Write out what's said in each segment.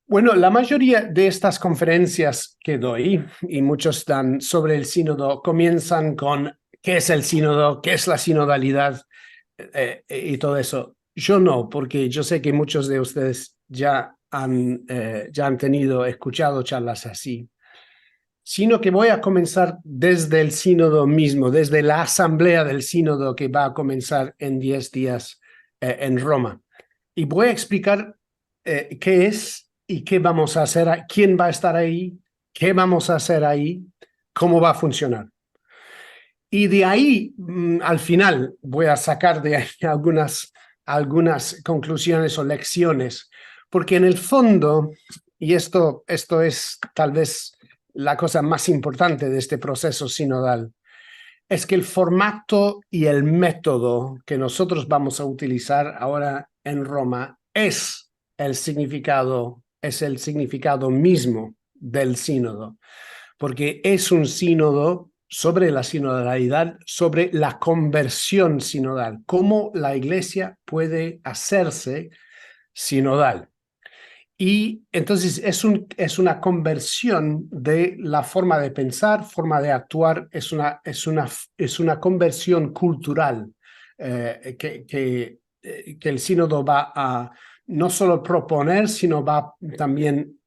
Bueno, la mayoría de estas conferencias que doy, y muchos dan sobre el sínodo, comienzan con qué es el sínodo, qué es la sinodalidad y todo eso. Yo no, porque yo sé que muchos de ustedes ya han escuchado charlas así, sino que voy a comenzar desde el sínodo mismo, desde la asamblea del sínodo que va a comenzar en 10 días en Roma. Y voy a explicar qué es y qué vamos a hacer, quién va a estar ahí, qué vamos a hacer ahí, cómo va a funcionar. Y de ahí, al final, voy a sacar de ahí algunas conclusiones o lecciones, porque en el fondo, y esto es tal vez la cosa más importante de este proceso sinodal, es que el formato y el método que nosotros vamos a utilizar ahora en Roma es el significado mismo del sínodo, porque es un sínodo sobre la sinodalidad, sobre la conversión sinodal, cómo la iglesia puede hacerse sinodal. Y entonces es una conversión de la forma de pensar, forma de actuar, es una conversión cultural que el sínodo va a no solo proponer, sino va también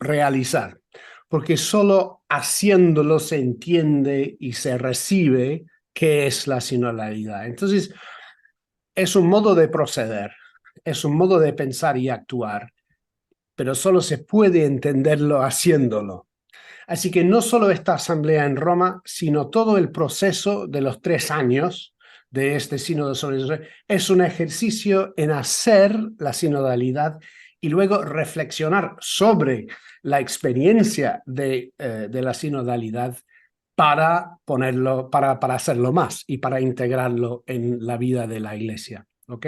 realizar. Porque solo haciéndolo se entiende y se recibe qué es la sinodalidad. Entonces, es un modo de proceder, es un modo de pensar y actuar, pero solo se puede entenderlo haciéndolo. Así que no solo esta asamblea en Roma, sino todo el proceso de los 3 años de este sínodo sobre Israel es un ejercicio en hacer la sinodalidad y luego reflexionar sobre la experiencia de la sinodalidad para para hacerlo más y para integrarlo en la vida de la iglesia. ¿Ok?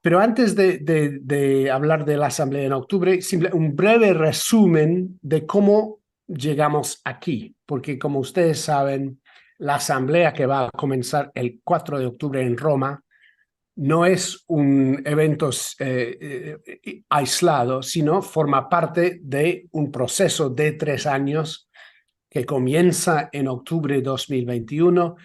Pero antes de hablar de la asamblea en octubre, un breve resumen de cómo llegamos aquí, porque como ustedes saben, la asamblea que va a comenzar el 4 de octubre en Roma no es un evento aislado, sino forma parte de un proceso de 3 años que comienza en octubre de 2021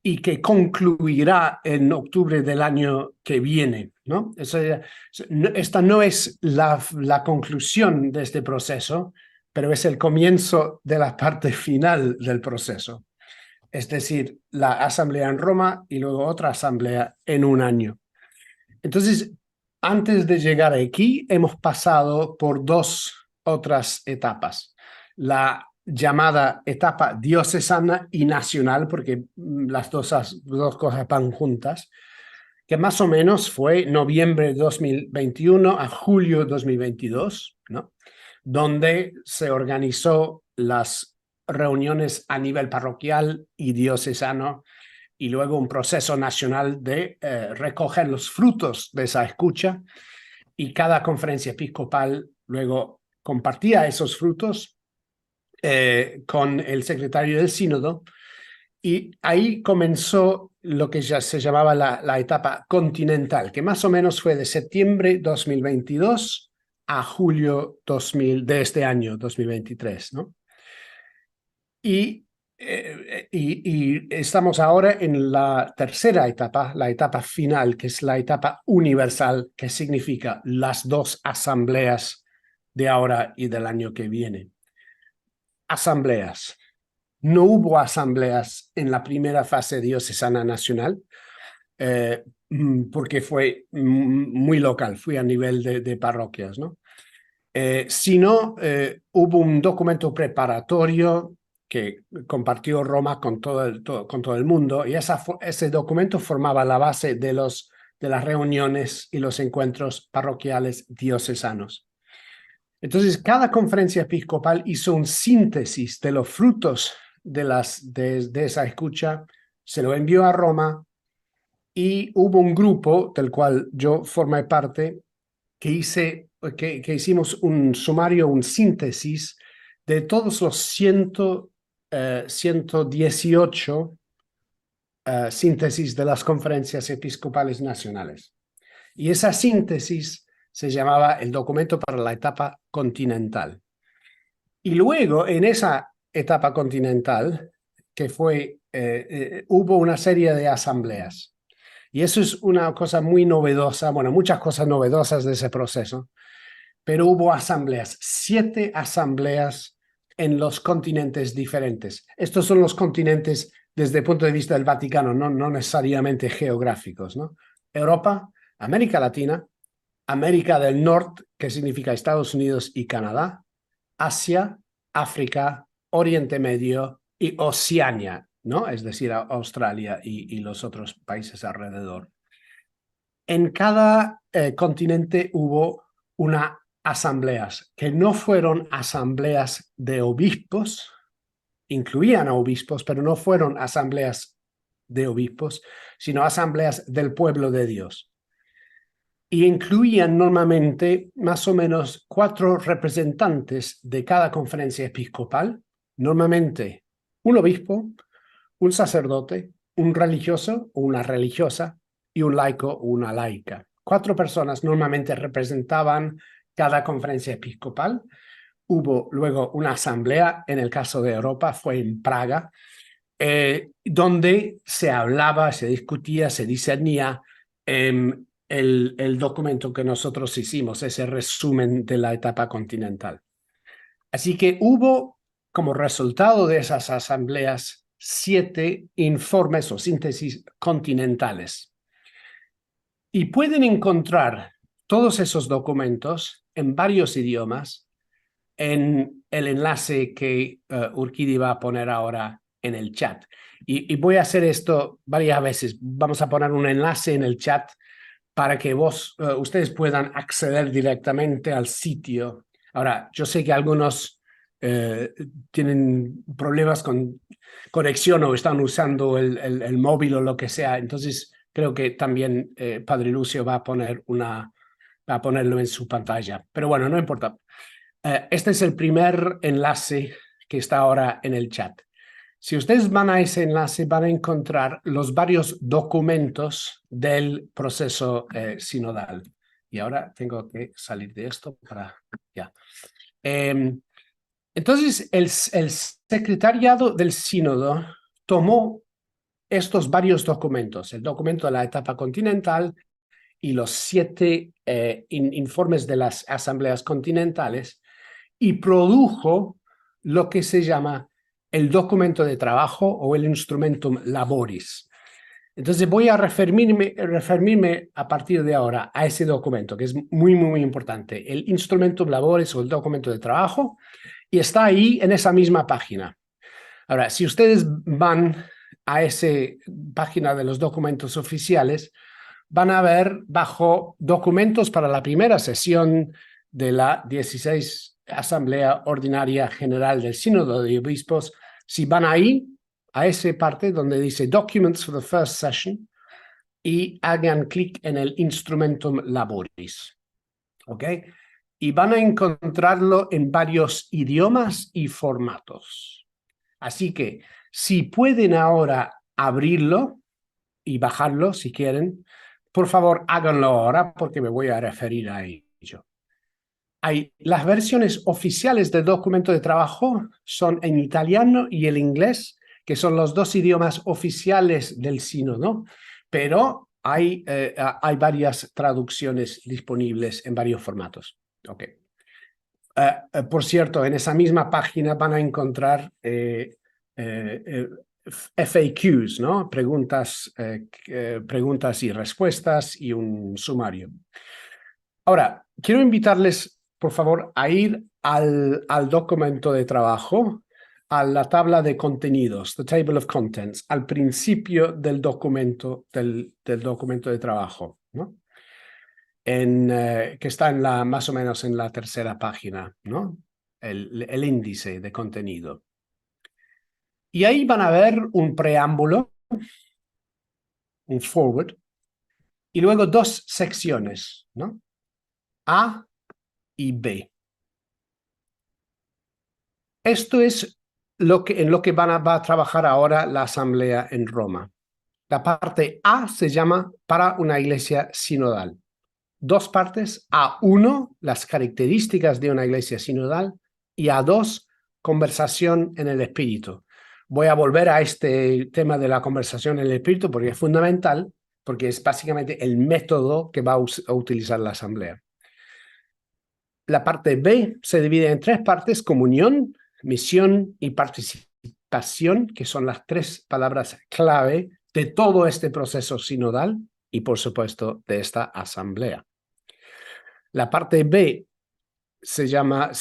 y que concluirá en octubre del año que viene, ¿no? Esta no es la conclusión de este proceso, pero es el comienzo de la parte final del proceso. Es decir, la asamblea en Roma y luego otra asamblea en un año. Entonces, antes de llegar aquí, hemos pasado por dos otras etapas. La llamada etapa diocesana y nacional, porque las dos cosas van juntas, que más o menos fue noviembre de 2021 a julio de 2022, ¿no? Donde se organizó las reuniones a nivel parroquial y diocesano y luego un proceso nacional de recoger los frutos de esa escucha y cada conferencia episcopal luego compartía esos frutos con el secretario del sínodo y ahí comenzó lo que ya se llamaba la etapa continental, que más o menos fue de septiembre 2022 a julio 2000 de este año 2023, ¿no? Y estamos ahora en la tercera etapa, la etapa final, que es la etapa universal, que significa las dos asambleas de ahora y del año que viene. Asambleas. No hubo asambleas en la primera fase diocesana nacional, porque fue muy local, fue a nivel de parroquias, ¿no? Sino hubo un documento preparatorio que compartió Roma con con todo el mundo y ese documento formaba la base de las reuniones y los encuentros parroquiales diocesanos. Entonces, cada conferencia episcopal hizo un síntesis de los frutos de esa escucha, se lo envió a Roma y hubo un grupo del cual yo formé parte que hicimos un sumario, un síntesis de todos los 118 síntesis de las conferencias episcopales nacionales. Y esa síntesis se llamaba el documento para la etapa continental. Y luego, en esa etapa continental, que fue, hubo una serie de asambleas. Y eso es una cosa muy novedosa, bueno, muchas cosas novedosas de ese proceso, pero hubo asambleas, 7 asambleas en los continentes diferentes. Estos son los continentes desde el punto de vista del Vaticano, no necesariamente geográficos, ¿no? Europa, América Latina, América del Norte, que significa Estados Unidos y Canadá, Asia, África, Oriente Medio y Oceania, ¿no? Es decir, Australia y los otros países alrededor. En cada continente hubo una asambleas, que no fueron asambleas de obispos, incluían a obispos, pero no fueron asambleas de obispos, sino asambleas del pueblo de Dios. Y incluían normalmente más o menos 4 representantes de cada conferencia episcopal, normalmente un obispo, un sacerdote, un religioso o una religiosa y un laico o una laica. 4 personas normalmente representaban cada conferencia episcopal. Hubo luego una asamblea, en el caso de Europa fue en Praga, donde se hablaba, se discutía, se discernía el documento que nosotros hicimos, ese resumen de la etapa continental. Así que hubo, como resultado de esas asambleas, 7 informes o síntesis continentales. Y pueden encontrar todos esos documentos en varios idiomas en el enlace que Urquidi va a poner ahora en el chat. Y voy a hacer esto varias veces. Vamos a poner un enlace en el chat para que ustedes puedan acceder directamente al sitio. Ahora, yo sé que algunos tienen problemas con conexión o están usando el móvil o lo que sea, entonces creo que también Padre Lucio va a ponerlo en su pantalla. Pero bueno, no importa. Este es el primer enlace que está ahora en el chat. Si ustedes van a ese enlace, van a encontrar los varios documentos del proceso sinodal. Y ahora tengo que salir de esto para... Ya. Entonces, el secretariado del sínodo tomó estos varios documentos, el documento de la etapa continental y los 7 informes de las asambleas continentales, y produjo lo que se llama el documento de trabajo o el instrumentum laboris. Entonces voy a referirme a partir de ahora a ese documento, que es muy importante, el instrumentum laboris o el documento de trabajo, y está ahí en esa misma página. Ahora, si ustedes van a esa página de los documentos oficiales, van a ver bajo documentos para la primera sesión de la 16 Asamblea Ordinaria General del Sínodo de Obispos. Si van ahí, a esa parte donde dice Documents for the First Session, y hagan clic en el Instrumentum Laboris. ¿Ok? Y van a encontrarlo en varios idiomas y formatos. Así que si pueden ahora abrirlo y bajarlo si quieren, por favor háganlo ahora porque me voy a referir a ello. Las versiones oficiales del documento de trabajo son en italiano y el inglés, que son los 2 idiomas oficiales del sínodo, pero hay varias traducciones disponibles en varios formatos. Okay. Por cierto, en esa misma página van a encontrar FAQs, ¿no? Preguntas y respuestas y un sumario. Ahora, quiero invitarles, por favor, a ir al documento de trabajo, a la tabla de contenidos, the table of contents, al principio del documento de trabajo, ¿no? Que está más o menos en la tercera página, ¿no? El índice de contenido. Y ahí van a ver un preámbulo, un forward, y luego 2 secciones, ¿no? A y B. Esto es en lo que va a trabajar ahora la Asamblea en Roma. La parte A se llama para una iglesia sinodal. dos partes. A1, las características de una iglesia sinodal, y A2, conversación en el espíritu. Voy a volver a este tema de la conversación en el espíritu porque es fundamental, porque es básicamente el método que va a utilizar la asamblea. La parte B se divide en tres partes: comunión, misión y participación, que son las tres palabras clave de todo este proceso sinodal y, por supuesto, de esta asamblea. La parte B se llama,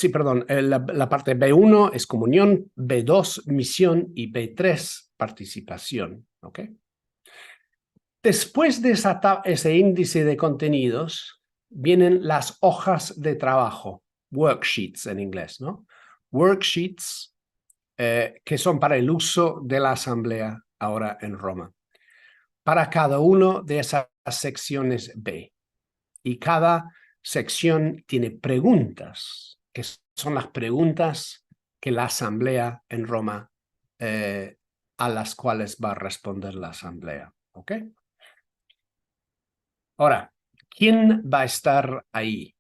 la parte B1 es comunión, B2 misión y B3 participación. ¿Ok? Después de ese índice de contenidos, vienen las hojas de trabajo, worksheets en inglés, ¿no? Worksheets que son para el uso de la asamblea ahora en Roma, para cada uno de esas secciones B. Y cada sección tiene preguntas, que son las preguntas que la asamblea en Roma, a las cuales va a responder la asamblea. ¿Ok? Ahora, ¿quién va a estar ahí?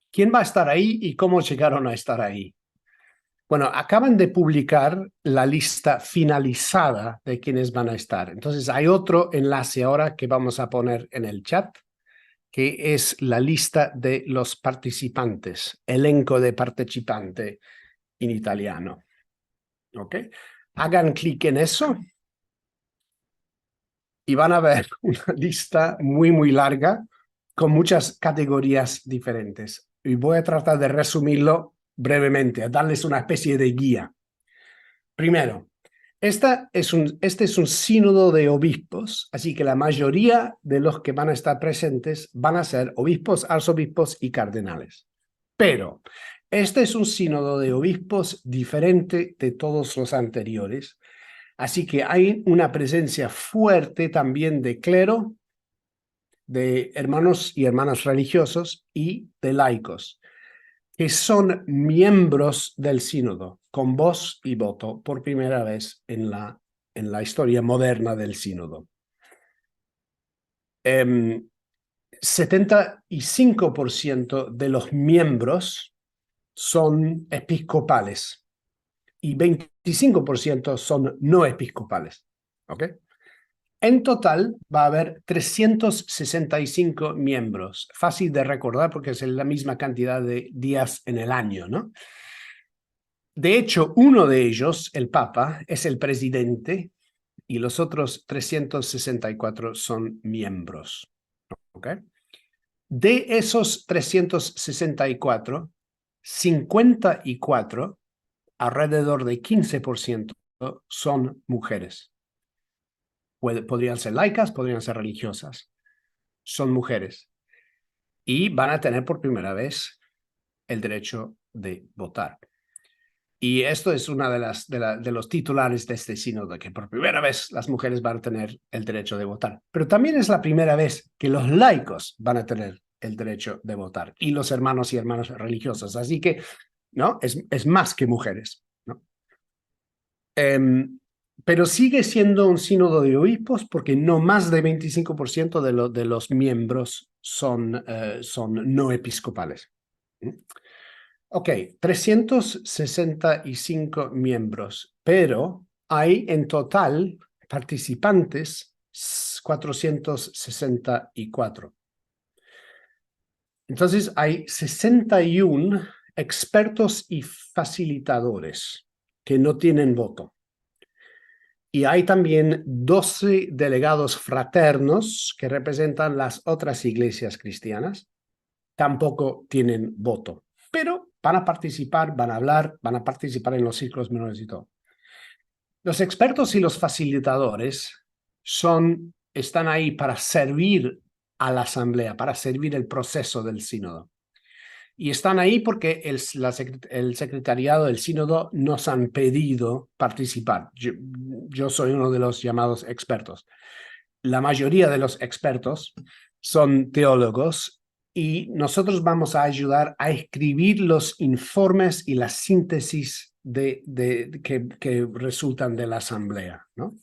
¿Quién va a estar ahí y cómo llegaron a estar ahí? Bueno, acaban de publicar la lista finalizada de quienes van a estar. Entonces, hay otro enlace ahora que vamos a poner en el chat, que es la lista de los participantes, elenco de partecipanti en italiano. ¿Ok? Hagan clic en eso y van a ver una lista muy, muy larga con muchas categorías diferentes. Y voy a tratar de resumirlo brevemente, a darles una especie de guía. Primero, este es un sínodo de obispos, así que la mayoría de los que van a estar presentes van a ser obispos, arzobispos y cardenales. Pero este es un sínodo de obispos diferente de todos los anteriores, así que hay una presencia fuerte también de clero, de hermanos y hermanas religiosos y de laicos, que son miembros del sínodo, con voz y voto, por primera vez en la historia moderna del sínodo. 75% de los miembros son episcopales y 25% son no episcopales. ¿Ok? En total va a haber 365 miembros. Fácil de recordar porque es la misma cantidad de días en el año, ¿no? De hecho, uno de ellos, el Papa, es el presidente y los otros 364 son miembros. ¿Ok? De esos 364, 54, alrededor de 15%, son mujeres. Podrían ser laicas, podrían ser religiosas. Son mujeres. Y van a tener por primera vez el derecho de votar. Y esto es una de los titulares de este sínodo, que por primera vez las mujeres van a tener el derecho de votar. Pero también es la primera vez que los laicos van a tener el derecho de votar, y los hermanos y hermanas religiosos. Así que, ¿no? Es más que mujeres, ¿no? Pero sigue siendo un sínodo de obispos porque no más de 25% de los miembros son no episcopales. Ok, 365 miembros, pero hay en total participantes 464. Entonces hay 61 expertos y facilitadores que no tienen voto. Y hay también 12 delegados fraternos que representan las otras iglesias cristianas. Tampoco tienen voto, pero van a participar, van a hablar, van a participar en los círculos menores y todo. Los expertos y los facilitadores están ahí para servir a la asamblea, para servir el proceso del sínodo. Y están ahí porque el secretariado del sínodo nos han pedido participar. Yo soy uno de los llamados expertos. La mayoría de los expertos son teólogos y nosotros vamos a ayudar a escribir los informes y la síntesis que resultan de la asamblea, ¿no?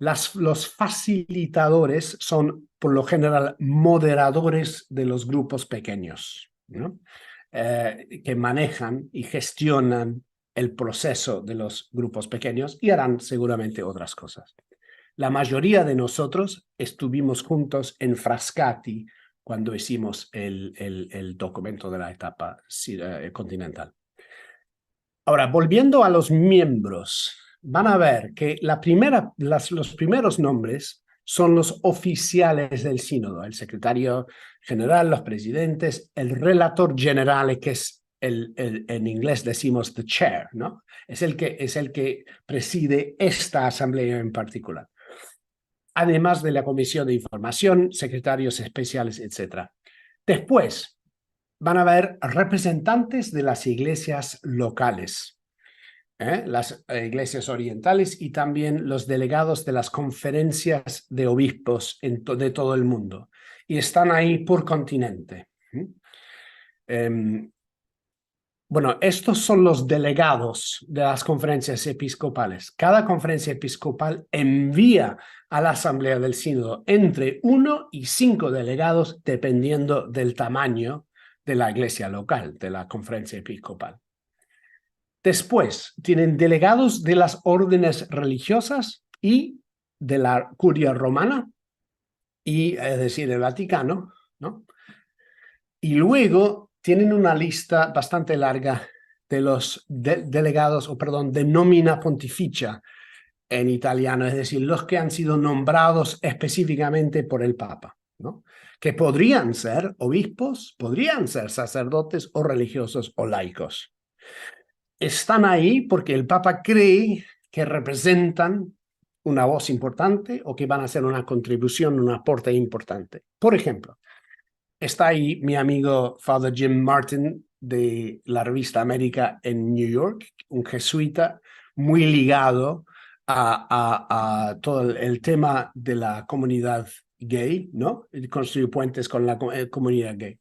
Los facilitadores son, por lo general, moderadores de los grupos pequeños, ¿no? Que manejan y gestionan el proceso de los grupos pequeños y harán seguramente otras cosas. La mayoría de nosotros estuvimos juntos en Frascati cuando hicimos el documento de la etapa continental. Ahora, volviendo a los miembros, van a ver que los primeros nombres son los oficiales del sínodo, el secretario general, los presidentes, el relator general, que es en inglés decimos the chair, ¿no? Es el que preside esta asamblea en particular. Además de la comisión de información, secretarios especiales, etc. Después van a haber representantes de las iglesias locales, las iglesias orientales, y también los delegados de las conferencias de obispos de todo el mundo. Y están ahí por continente. Bueno, estos son los delegados de las conferencias episcopales. Cada conferencia episcopal envía a la Asamblea del Sínodo entre 1 y 5 delegados, dependiendo del tamaño de la iglesia local, de la conferencia episcopal. Después, tienen delegados de las órdenes religiosas y de la curia romana, y, es decir, el Vaticano, ¿no? Y luego tienen una lista bastante larga de los delegados, o perdón, de nomina pontificia en italiano, es decir, los que han sido nombrados específicamente por el Papa, ¿no? Que podrían ser obispos, podrían ser sacerdotes o religiosos o laicos. Están ahí porque el Papa cree que representan una voz importante o que van a hacer una contribución, un aporte importante. Por ejemplo, está ahí mi amigo Father Jim Martin de la revista América en New York, un jesuita muy ligado a todo el tema de la comunidad gay, ¿no? Y construir puentes con la comunidad gay.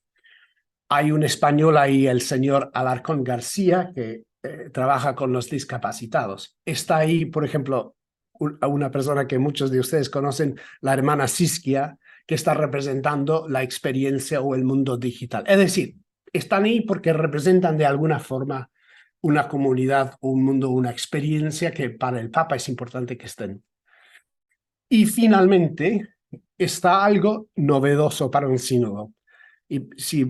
Hay un español ahí, el señor Alarcón García, que trabaja con los discapacitados. Está ahí, por ejemplo, una persona que muchos de ustedes conocen, la hermana Siskia, que está representando la experiencia o el mundo digital. Es decir, están ahí porque representan de alguna forma una comunidad, un mundo, una experiencia que para el Papa es importante que estén. Y finalmente está algo novedoso para un sínodo. Y si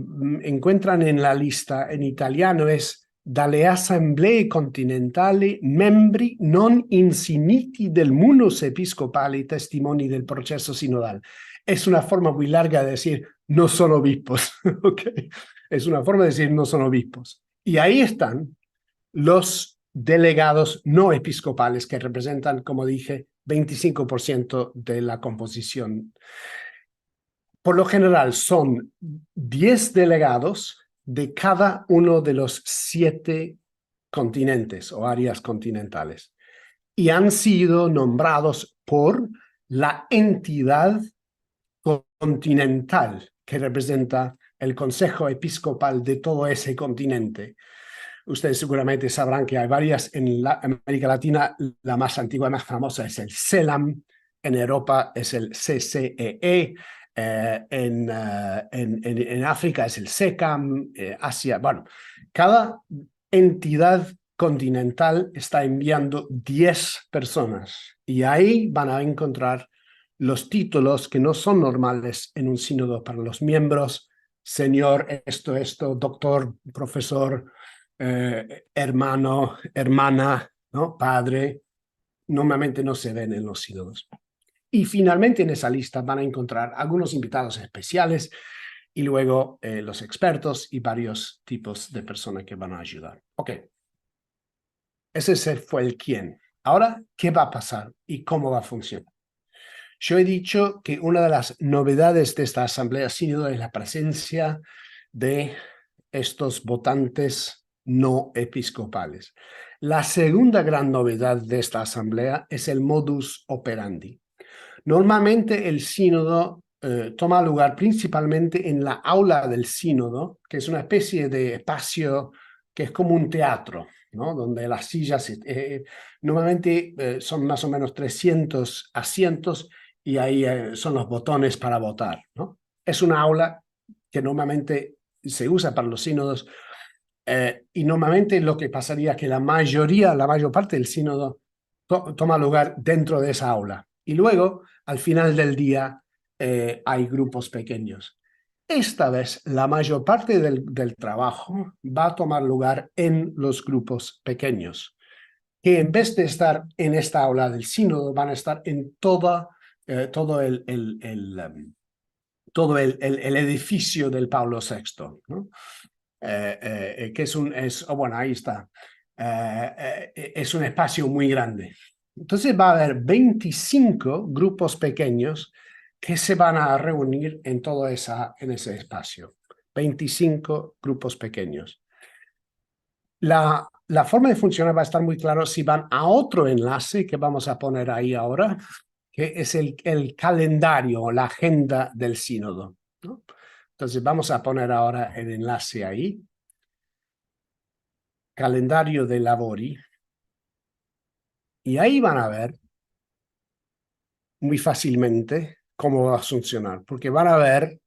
encuentran en la lista en italiano es dalle assemblee continentali membri non insigniti del munus episcopali testimoni del proceso sinodal. Es una forma muy larga de decir no son obispos, ¿okay? Es una forma de decir no son obispos. Y ahí están los delegados no episcopales que representan, como dije, 25% de la composición. Por lo general son 10 delegados de cada uno de los 7 continentes o áreas continentales y han sido nombrados por la entidad continental que representa el Consejo Episcopal de todo ese continente. Ustedes seguramente sabrán que hay varias en América Latina. La más antigua y más famosa es el CELAM. En Europa es el CCEE. En África es el SECAM. Asia, bueno, cada entidad continental está enviando 10 personas y ahí van a encontrar los títulos que no son normales en un sínodo para los miembros: señor, esto, doctor, profesor, hermano, hermana, ¿no? Padre. Normalmente no se ven en los sínodos. Y finalmente en esa lista van a encontrar algunos invitados especiales y luego los expertos y varios tipos de personas que van a ayudar. Ok, ese fue el quién. Ahora, ¿qué va a pasar y cómo va a funcionar? Yo he dicho que una de las novedades de esta asamblea sínodo es la presencia de estos votantes no episcopales. La segunda gran novedad de esta asamblea es el modus operandi. Normalmente el sínodo toma lugar principalmente en la aula del sínodo, que es una especie de espacio que es como un teatro, ¿no? Donde las sillas normalmente son más o menos 300 asientos y ahí son los botones para votar, ¿no? Es una aula que normalmente se usa para los sínodos y normalmente lo que pasaría es que la mayor parte del sínodo toma lugar dentro de esa aula y luego al final del día hay grupos pequeños. Esta vez la mayor parte del trabajo va a tomar lugar en los grupos pequeños, que en vez de estar en esta aula del sínodo, van a estar en todo el edificio del Pablo VI, ¿no? Que bueno, ahí está. Es un espacio muy grande. Entonces va a haber 25 grupos pequeños que se van a reunir en en ese espacio. 25 grupos pequeños. La forma de funcionar va a estar muy claro si van a otro enlace que vamos a poner ahí ahora, que es el calendario, la agenda del sínodo, ¿no? Entonces vamos a poner ahora el enlace ahí, calendario de lavori, y ahí van a ver muy fácilmente cómo va a funcionar, porque van a ver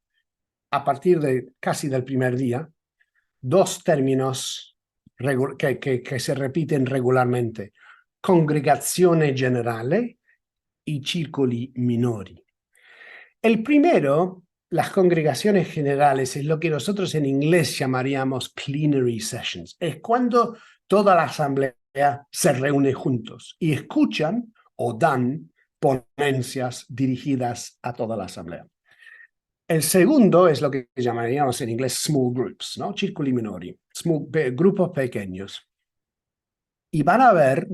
a partir de casi del primer día dos términos que se repiten regularmente: congregazione generale y circoli minori. El primero, las congregaciones generales, es lo que nosotros en inglés llamaríamos plenary sessions. Es cuando toda la asamblea se reúne juntos y escuchan o dan ponencias dirigidas a toda la asamblea. El segundo es lo que llamaríamos en inglés small groups, ¿no? Circoli minori, grupos pequeños. Y van a ver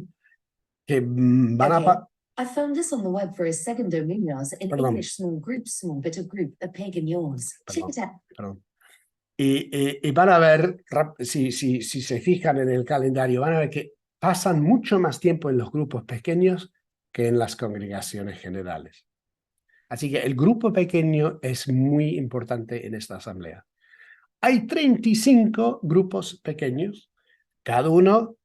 que van Okay. a... I found this on the web for a second dominios in Perdón. English small group, small bit of group, a pagan yours. Check it out. Perdón. Y van a ver, si se fijan en el calendario, van a ver que pasan mucho más tiempo en los grupos pequeños que en las congregaciones generales. Así que el grupo pequeño es muy importante en esta asamblea. Hay 35 grupos pequeños, cada uno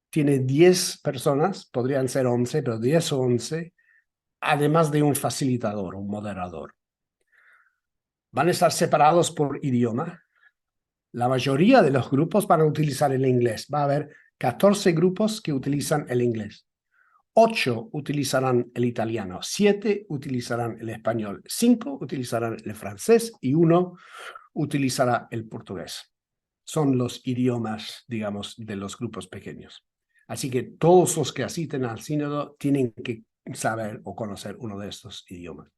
tiene 10 personas, podrían ser 11, pero 10 o 11, además de un facilitador, un moderador. Van a estar separados por idioma. La mayoría de los grupos van a utilizar el inglés. Va a haber 14 grupos que utilizan el inglés. 8 utilizarán el italiano, 7 utilizarán el español, 5 utilizarán el francés y 1 utilizará el portugués. Son los idiomas, digamos, de los grupos pequeños. Así que todos los que asisten al sínodo tienen que saber o conocer uno de estos idiomas.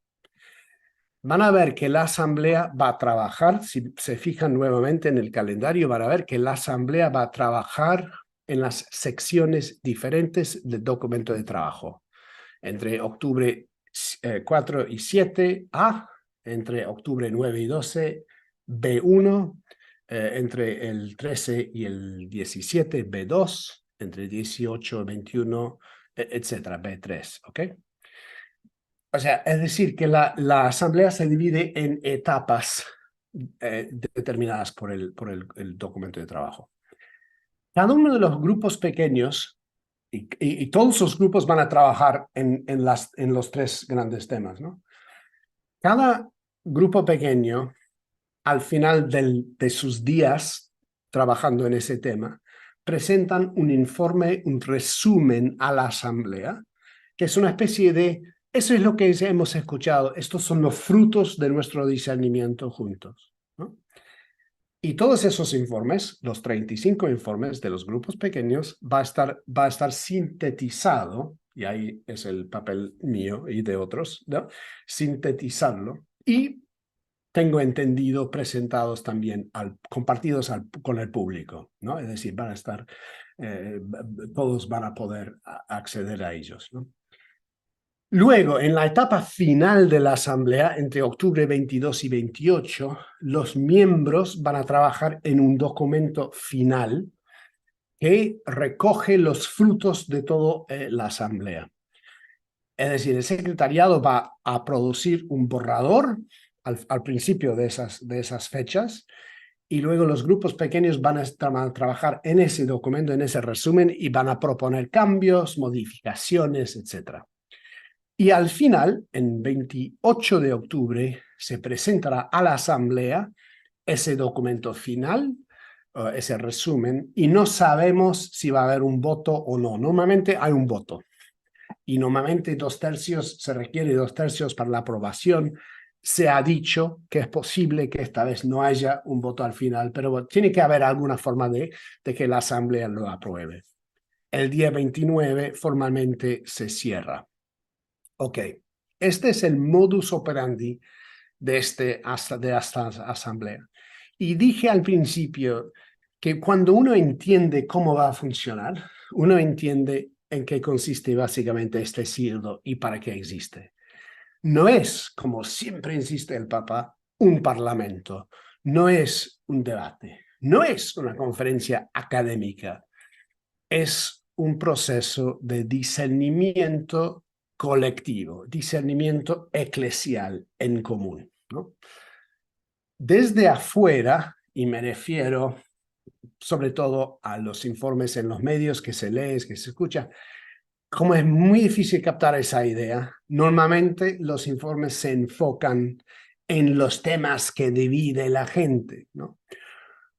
Van a ver que la asamblea va a trabajar, si se fijan nuevamente en el calendario, van a ver que la asamblea va a trabajar en las secciones diferentes del documento de trabajo. Entre octubre 4 y 7, A, entre octubre 9 y 12, B1, entre el 13 y el 17, B2, entre 18 y 21, etcétera, B3, ¿ok? O sea, es decir, que la asamblea se divide en etapas determinadas por el documento de trabajo. Cada uno de los grupos pequeños, y todos los grupos van a trabajar en los tres grandes temas, ¿no? Cada grupo pequeño, al final de sus días trabajando en ese tema, presentan un informe, un resumen a la asamblea, que es una especie de... Eso es lo que hemos escuchado. Estos son los frutos de nuestro discernimiento juntos, ¿no? Y todos esos informes, los 35 informes de los grupos pequeños, va a estar sintetizado, y ahí es el papel mío y de otros, ¿no? Sintetizarlo y, tengo entendido, presentados también, compartidos con el público, ¿no? Es decir, van a estar, todos van a poder acceder a ellos, ¿no? Luego, en la etapa final de la asamblea, entre octubre 22 y 28, los miembros van a trabajar en un documento final que recoge los frutos de toda la asamblea. Es decir, el secretariado va a producir un borrador al principio de esas fechas y luego los grupos pequeños van a trabajar en ese documento, en ese resumen, y van a proponer cambios, modificaciones, etc. Y al final, en 28 de octubre, se presentará a la Asamblea ese documento final, ese resumen, y no sabemos si va a haber un voto o no. Normalmente hay un voto. Y normalmente 2/3, se requiere 2/3 para la aprobación. Se ha dicho que es posible que esta vez no haya un voto al final, pero tiene que haber alguna forma de que la Asamblea lo apruebe. El día 29 formalmente se cierra. Ok, este es el modus operandi de esta asamblea. Y dije al principio que cuando uno entiende cómo va a funcionar, uno entiende en qué consiste básicamente este sínodo y para qué existe. No es, como siempre insiste el Papa, un parlamento, no es un debate, no es una conferencia académica, es un proceso de discernimiento colectivo, discernimiento eclesial en común, ¿no? Desde afuera, y me refiero sobre todo a los informes en los medios que se lee, que se escucha, como es muy difícil captar esa idea, normalmente los informes se enfocan en los temas que divide la gente, ¿no?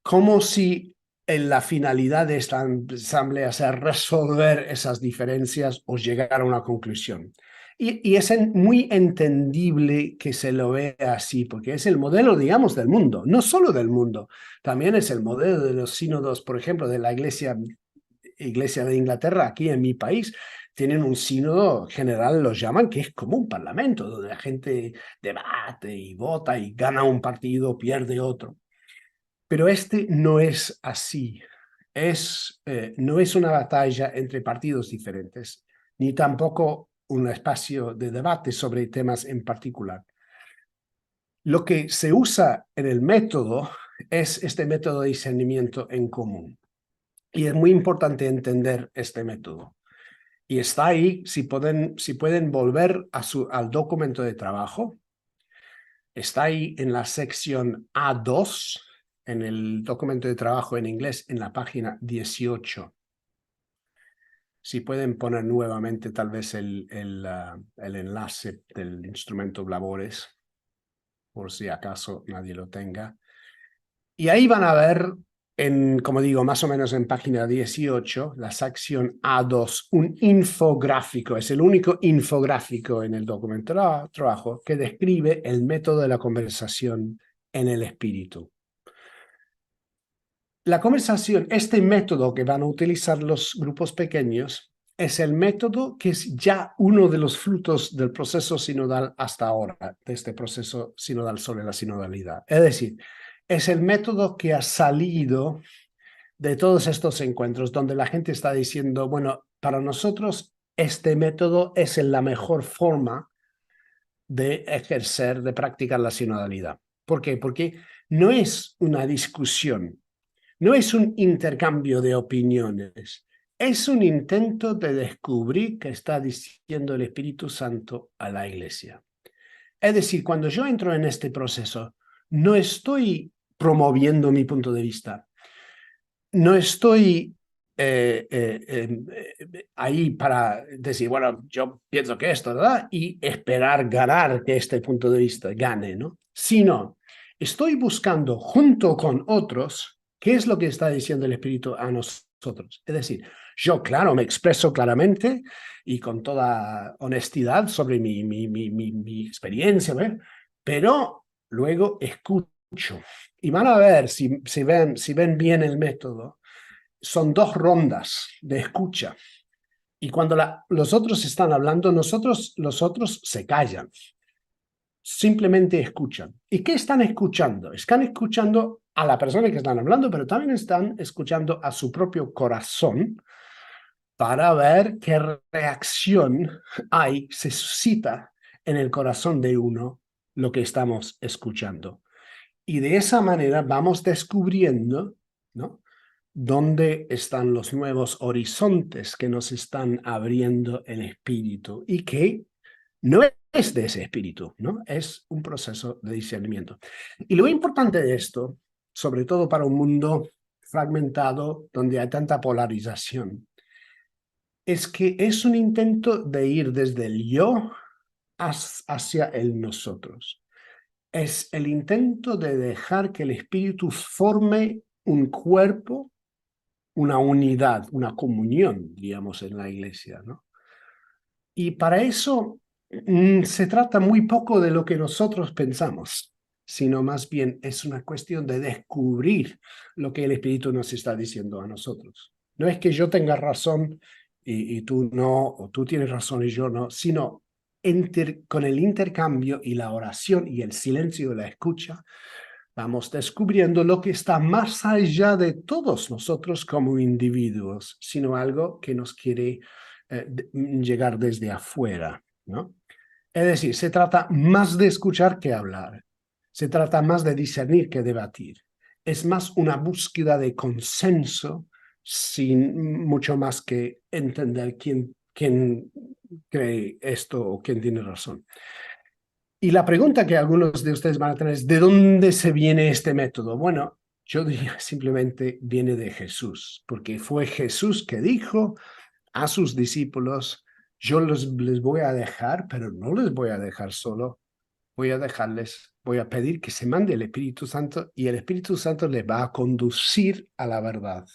Como si la finalidad de esta asamblea sea resolver esas diferencias o llegar a una conclusión. Y es muy entendible que se lo vea así, porque es el modelo, digamos, del mundo, no solo del mundo, también es el modelo de los sínodos, por ejemplo, de la Iglesia de Inglaterra, aquí en mi país. Tienen un sínodo general, los llaman, que es como un parlamento, donde la gente debate y vota y gana un partido, pierde otro. Pero este no es así. No es una batalla entre partidos diferentes, ni tampoco un espacio de debate sobre temas en particular. Lo que se usa en el método es este método de discernimiento en común. Y es muy importante entender este método. Y está ahí, si pueden volver al documento de trabajo, está ahí en la sección A2, en el documento de trabajo en inglés, en la página 18. Si pueden poner nuevamente tal vez el enlace del instrumento Labores, por si acaso nadie lo tenga. Y ahí van a ver, como digo, más o menos en página 18, la sección A2, un infográfico. Es el único infográfico en el documento de trabajo que describe el método de la conversación en el espíritu. La conversación, este método que van a utilizar los grupos pequeños, es el método que es ya uno de los frutos del proceso sinodal hasta ahora, de este proceso sinodal sobre la sinodalidad. Es decir, es el método que ha salido de todos estos encuentros donde la gente está diciendo, bueno, para nosotros este método es la mejor forma de ejercer, de practicar la sinodalidad. ¿Por qué? Porque no es una discusión, no es un intercambio de opiniones, es un intento de descubrir qué está diciendo el Espíritu Santo a la Iglesia. Es decir, cuando yo entro en este proceso, no estoy promoviendo mi punto de vista, no estoy ahí para decir, bueno, yo pienso que esto, ¿verdad? Y esperar ganar que este punto de vista gane, ¿no? Sino, estoy buscando junto con otros qué es lo que está diciendo el Espíritu a nosotros. Es decir, yo, claro, me expreso claramente y con toda honestidad sobre mi experiencia, ¿ve? Pero luego escucho. Y van a ver, si ven bien el método, son 2 rondas de escucha. Y cuando los otros están hablando, los otros se callan. Simplemente escuchan. ¿Y qué están escuchando? Están escuchando a la persona que están hablando, pero también están escuchando a su propio corazón para ver qué reacción se suscita en el corazón de uno lo que estamos escuchando. Y de esa manera vamos descubriendo, ¿no?, dónde están los nuevos horizontes que nos están abriendo el espíritu y que no es de ese espíritu, ¿no? Es un proceso de discernimiento. Y lo importante de esto sobre todo para un mundo fragmentado donde hay tanta polarización, es que es un intento de ir desde el yo hacia el nosotros. Es el intento de dejar que el Espíritu forme un cuerpo, una unidad, una comunión, digamos, en la iglesia, ¿no? Y para eso se trata muy poco de lo que nosotros pensamos, sino más bien es una cuestión de descubrir lo que el Espíritu nos está diciendo a nosotros. No es que yo tenga razón y tú no, o tú tienes razón y yo no, sino con el intercambio y la oración y el silencio de la escucha, vamos descubriendo lo que está más allá de todos nosotros como individuos, sino algo que nos quiere llegar desde afuera, ¿no? Es decir, se trata más de escuchar que hablar, se trata más de discernir que debatir, es más una búsqueda de consenso sin mucho más que entender quién cree esto o quién tiene razón. Y la pregunta que algunos de ustedes van a tener es, ¿de dónde se viene este método? Bueno, yo diría simplemente viene de Jesús, porque fue Jesús que dijo a sus discípulos, yo les voy a dejar, pero no les voy a dejar solo, voy a pedir que se mande el Espíritu Santo y el Espíritu Santo les va a conducir a la verdad.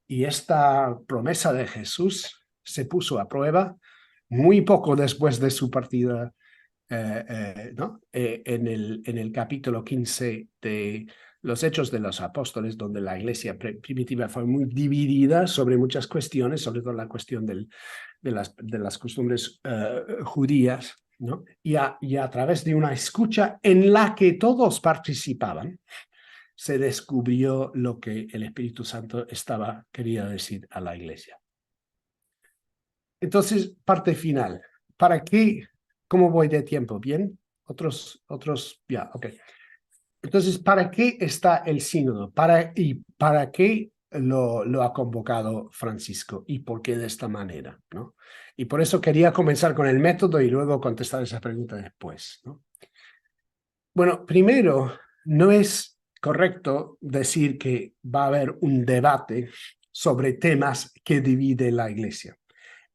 Y esta promesa de Jesús se puso a prueba muy poco después de su partida, ¿no? En el capítulo 15 de los Hechos de los Apóstoles, donde la iglesia primitiva fue muy dividida sobre muchas cuestiones, sobre todo la cuestión de las costumbres judías, ¿no? Y a través de una escucha en la que todos participaban, se descubrió lo que el Espíritu Santo quería decir a la iglesia. Entonces, parte final. ¿Para qué? ¿Cómo voy de tiempo? ¿Bien? Otros, ya, ok. Entonces, ¿para qué está el sínodo? ¿Para qué lo ha convocado Francisco? ¿Y por qué de esta manera? ¿No? Y por eso quería comenzar con el método y luego contestar esa pregunta después, ¿no? Bueno, primero, no es correcto decir que va a haber un debate sobre temas que divide la iglesia.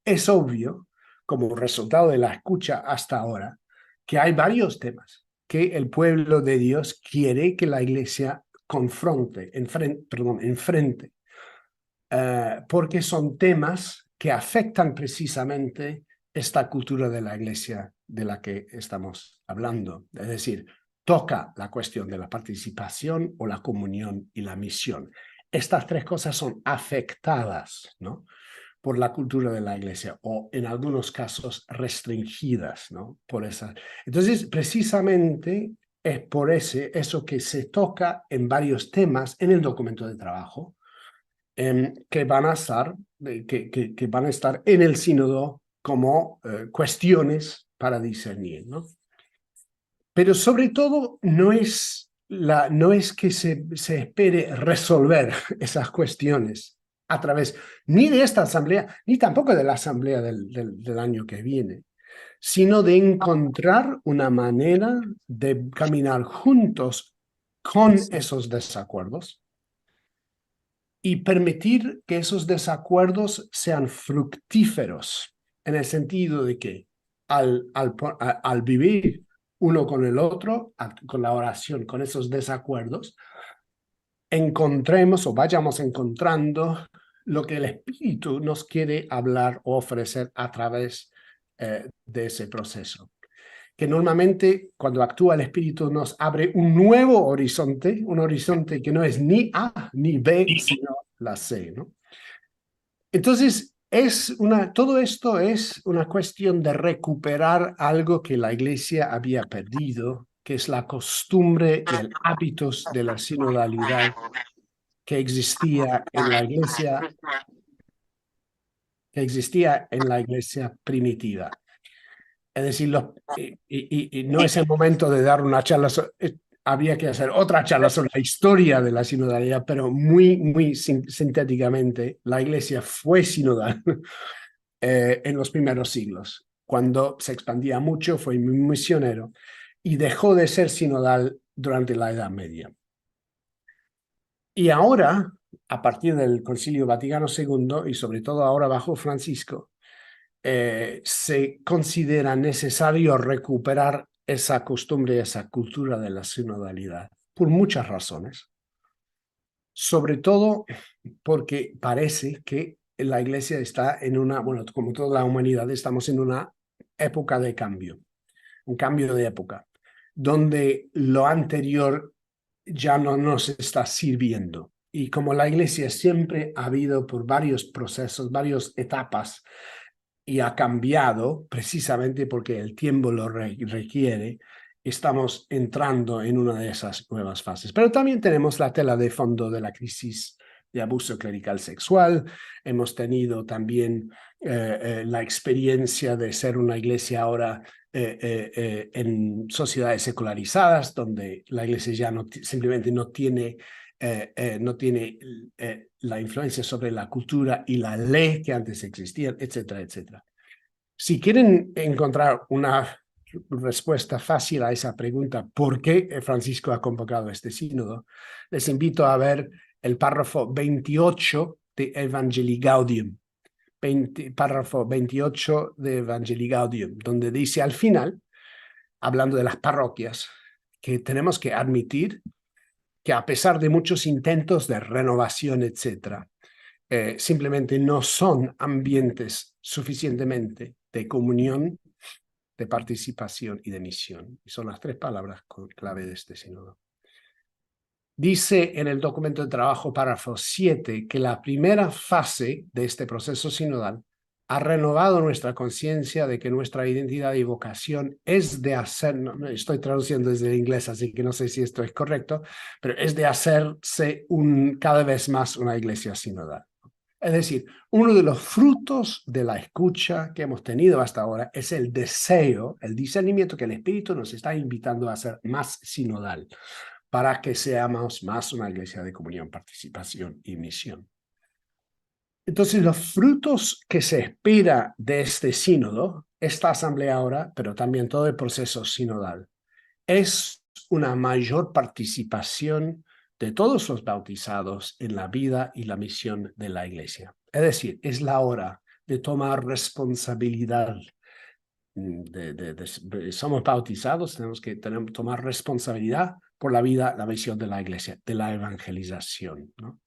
Es obvio, como resultado de la escucha hasta ahora, que hay varios temas que el pueblo de Dios quiere que la iglesia enfrente, porque son temas que afectan precisamente esta cultura de la iglesia de la que estamos hablando. Es decir, toca la cuestión de la participación o la comunión y la misión. Estas tres cosas son afectadas, ¿no?, por la cultura de la iglesia o en algunos casos restringidas, ¿no?, por esa. Entonces, precisamente es por eso que se toca en varios temas en el documento de trabajo que van a estar en el sínodo como cuestiones para discernir, ¿no? Pero sobre todo no es que se espere resolver esas cuestiones a través ni de esta asamblea, ni tampoco de la asamblea del año que viene, sino de encontrar una manera de caminar juntos con esos desacuerdos y permitir que esos desacuerdos sean fructíferos, en el sentido de que al vivir uno con el otro, con la oración, con esos desacuerdos, encontremos o vayamos encontrando lo que el Espíritu nos quiere hablar o ofrecer a través de ese proceso. Que normalmente cuando actúa el Espíritu nos abre un nuevo horizonte, un horizonte que no es ni A ni B, sino la C, ¿no? Entonces, todo esto es una cuestión de recuperar algo que la Iglesia había perdido, que es la costumbre y el hábitos de la sinodalidad que existía en la iglesia primitiva. Es decir, no es el momento de dar una charla, había que hacer otra charla sobre la historia de la sinodalidad, pero muy sintéticamente, la iglesia fue sinodal en los primeros siglos. Cuando se expandía mucho, fue muy misionero y dejó de ser sinodal durante la Edad Media. Y ahora, a partir del Concilio Vaticano II y sobre todo ahora bajo Francisco, se considera necesario recuperar esa costumbre, esa cultura de la sinodalidad, por muchas razones. Sobre todo porque parece que la Iglesia está en una, bueno, como toda la humanidad, estamos en una época de cambio, un cambio de época, donde lo anterior ya no nos está sirviendo. Y como la Iglesia siempre ha habido por varios procesos, varias etapas, y ha cambiado precisamente porque el tiempo lo requiere, estamos entrando en una de esas nuevas fases. Pero también tenemos la tela de fondo de la crisis de abuso clerical sexual. Hemos tenido también la experiencia de ser una iglesia ahora en sociedades secularizadas, donde la iglesia ya no, simplemente no tiene la influencia sobre la cultura y la ley que antes existían, etcétera, etcétera. Si quieren encontrar una respuesta fácil a esa pregunta, ¿por qué Francisco ha convocado este sínodo? Les invito a ver el párrafo 28 de Evangelii Gaudium, párrafo 28 de Evangelii Gaudium, donde dice al final, hablando de las parroquias, que tenemos que admitir que a pesar de muchos intentos de renovación, etcétera, simplemente no son ambientes suficientemente de comunión, de participación y de misión. Y son las tres palabras clave de este sínodo. Dice en el documento de trabajo, párrafo 7, que la primera fase de este proceso sinodal ha renovado nuestra conciencia de que nuestra identidad y vocación es de hacer, no, estoy traduciendo desde el inglés, así que no sé si esto es correcto, pero es de hacerse cada vez más una iglesia sinodal. Es decir, uno de los frutos de la escucha que hemos tenido hasta ahora es el deseo, el discernimiento que el Espíritu nos está invitando a ser más sinodal, para que seamos más una iglesia de comunión, participación y misión. Entonces, los frutos que se espera de este sínodo, esta asamblea ahora, pero también todo el proceso sinodal, es una mayor participación de todos los bautizados en la vida y la misión de la iglesia. Es decir, es la hora de tomar responsabilidad. Somos bautizados, tenemos que tomar responsabilidad por la vida, la misión de la iglesia, de la evangelización, ¿no?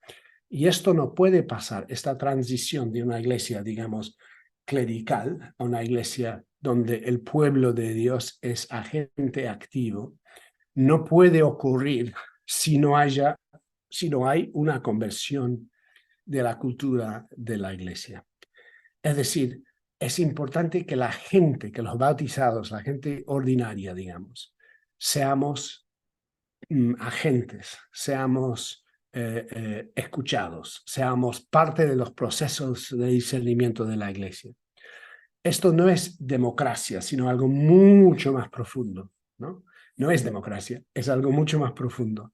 Y esto no puede pasar, esta transición de una iglesia, digamos, clerical a una iglesia donde el pueblo de Dios es agente activo, no puede ocurrir si no hay una conversión de la cultura de la iglesia. Es decir, es importante que la gente, que los bautizados, la gente ordinaria, digamos, seamos agentes, seamos escuchados, seamos parte de los procesos de discernimiento de la iglesia. Esto no es democracia, sino algo mucho más profundo, ¿no? No es democracia, es algo mucho más profundo.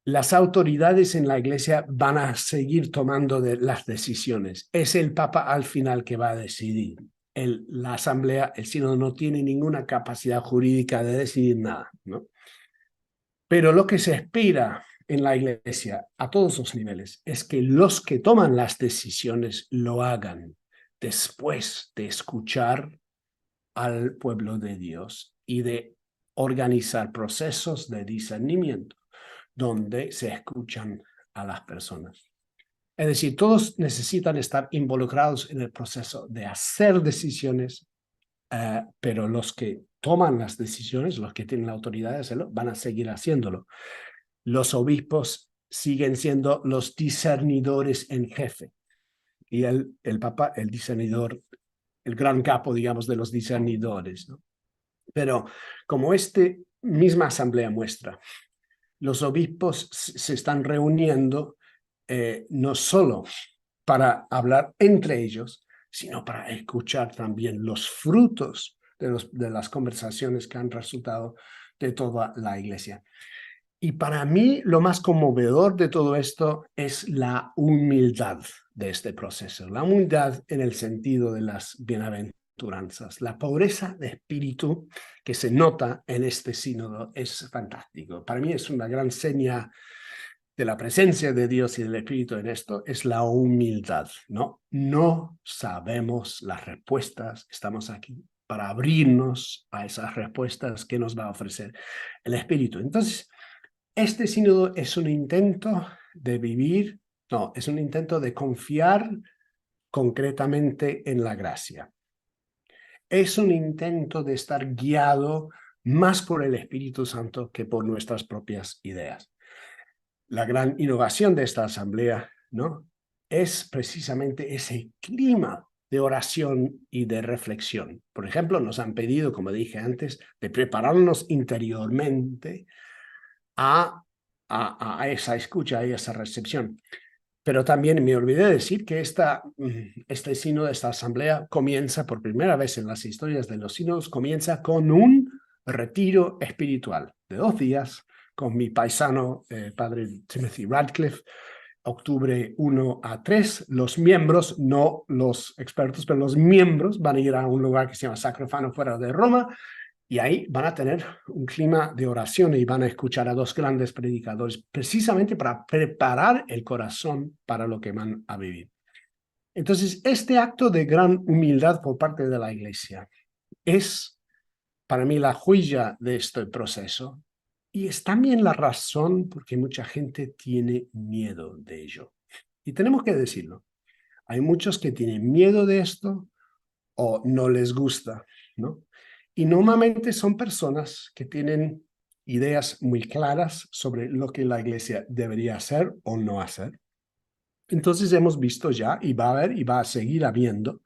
Las autoridades en la iglesia van a seguir tomando las decisiones. Es el Papa al final que va a decidir. La asamblea, el sínodo no tiene ninguna capacidad jurídica de decidir nada, ¿no? Pero lo que se espera en la iglesia a todos los niveles es que los que toman las decisiones lo hagan después de escuchar al pueblo de Dios y de organizar procesos de discernimiento donde se escuchan a las personas. Es decir, todos necesitan estar involucrados en el proceso de hacer decisiones, pero los que toman las decisiones, los que tienen la autoridad de hacerlo, van a seguir haciéndolo. Los obispos siguen siendo los discernidores en jefe y el Papa, el discernidor, el gran capo, digamos, de los discernidores, ¿no? Pero como misma asamblea muestra, los obispos se están reuniendo no solo para hablar entre ellos, sino para escuchar también los frutos de las conversaciones que han resultado de toda la iglesia. Y para mí lo más conmovedor de todo esto es la humildad de este proceso. La humildad en el sentido de las bienaventuranzas. La pobreza de espíritu que se nota en este sínodo es fantástico. Para mí es una gran seña de la presencia de Dios y del Espíritu en esto es la humildad, ¿no? No sabemos las respuestas, estamos aquí para abrirnos a esas respuestas que nos va a ofrecer el Espíritu. Entonces, este sínodo es un intento de vivir, no, es un intento de confiar concretamente en la gracia. Es un intento de estar guiado más por el Espíritu Santo que por nuestras propias ideas. La gran innovación de esta asamblea, ¿no?, es precisamente ese clima de oración y de reflexión. Por ejemplo, nos han pedido, como dije antes, de prepararnos interiormente a esa escucha y esa recepción. Pero también me olvidé de decir que este sínodo, esta asamblea, comienza por primera vez en las historias de los sínodos, comienza con un retiro espiritual de 2 días con mi paisano, padre Timothy Radcliffe, octubre 1 a 3. Los miembros, no los expertos, pero los miembros van a ir a un lugar que se llama Sacrofano fuera de Roma, y ahí van a tener un clima de oración y van a escuchar a 2 grandes predicadores precisamente para preparar el corazón para lo que van a vivir. Entonces, este acto de gran humildad por parte de la Iglesia es para mí la joya de este proceso y es también la razón por que mucha gente tiene miedo de ello. Y tenemos que decirlo. Hay muchos que tienen miedo de esto o no les gusta, ¿no? Y normalmente son personas que tienen ideas muy claras sobre lo que la Iglesia debería hacer o no hacer. Entonces hemos visto ya, y va a haber y va a seguir habiendo,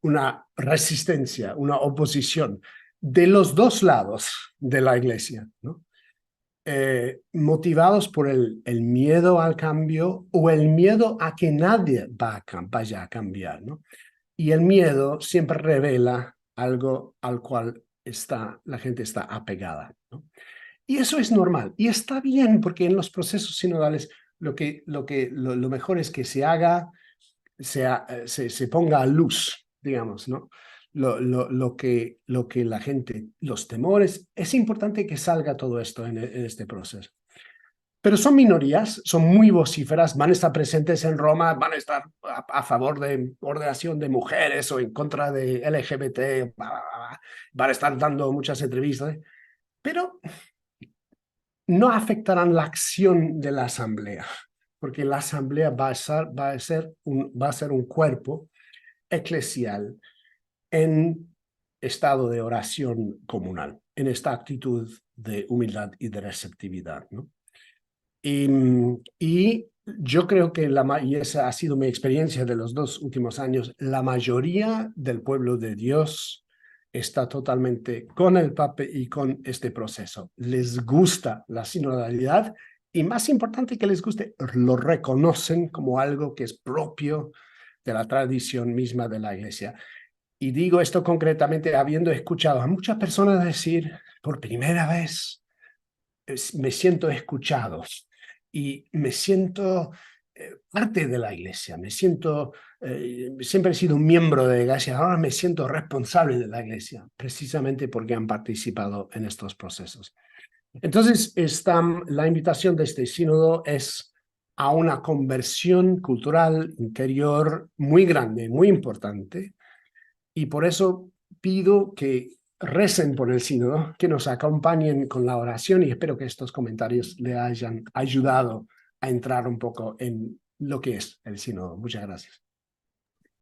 una resistencia, una oposición de los 2 lados de la Iglesia, ¿no? Motivados por el miedo al cambio o el miedo a que nadie vaya a cambiar, ¿no? Y el miedo siempre revela algo al cual la gente está apegada, ¿no? Y eso es normal. Y está bien, porque en los procesos sinodales lo mejor es que se haga, se ponga a luz, digamos, ¿no? Lo que la gente, los temores, es importante que salga todo esto en este proceso. Pero son minorías, son muy vocíferas, van a estar presentes en Roma, van a estar a favor de ordenación de mujeres o en contra de LGBT, van a estar dando muchas entrevistas, pero no afectarán la acción de la asamblea, porque la asamblea va a ser un cuerpo eclesial en estado de oración comunal, en esta actitud de humildad y de receptividad, ¿no? Y yo creo que, y esa ha sido mi experiencia de los 2 últimos años, la mayoría del pueblo de Dios está totalmente con el Papa y con este proceso. Les gusta la sinodalidad y, más importante que les guste, lo reconocen como algo que es propio de la tradición misma de la Iglesia. Y digo esto concretamente habiendo escuchado a muchas personas decir, por primera vez me siento escuchado y me siento parte de la Iglesia, siempre he sido un miembro de la Iglesia, ahora me siento responsable de la Iglesia, precisamente porque han participado en estos procesos. Entonces, la invitación de este sínodo es a una conversión cultural interior muy grande, muy importante, y por eso pido que recen por el sínodo, que nos acompañen con la oración y espero que estos comentarios le hayan ayudado a entrar un poco en lo que es el sínodo. Muchas gracias.